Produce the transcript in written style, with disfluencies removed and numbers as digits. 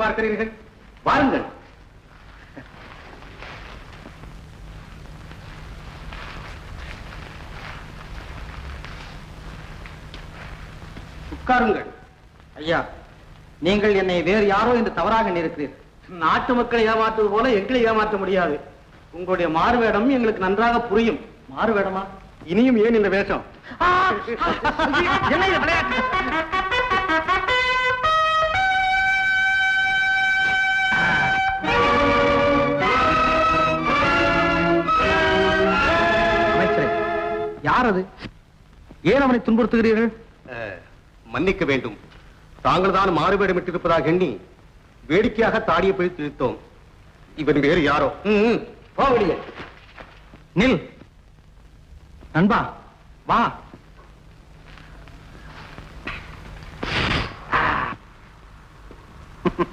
பார்க்கிறீர்கள்? வாருங்கள். உட்காருங்கள். ஐயா, நீங்கள் என்னை வேறு யாரோ என்று தவறாக நினைக்கிறீர்கள். நாட்டு மக்களை ஏமாற்றுவது போல எங்களை ஏமாற்ற முடியாது. உங்களுடைய மாறுவேடம் எங்களுக்கு நன்றாக புரியும். மாறுவேடமா? இனியும் ஏன் இந்த வேஷம்? என்ன இது விளையாட்டு? அமைச்சரே, யார் அது? ஏன் அவனை துன்புறுத்துகிறீர்கள்? மன்னிக்க வேண்டும். தாங்கள் தான் மாறுவேடம் இட்டிருப்பதாக எண்ணி வேடிக்கையாக தாடியை போய் திழித்தோம். இவன் வேறு யாரோ. போகவில்லை. நில் நண்பா, வா.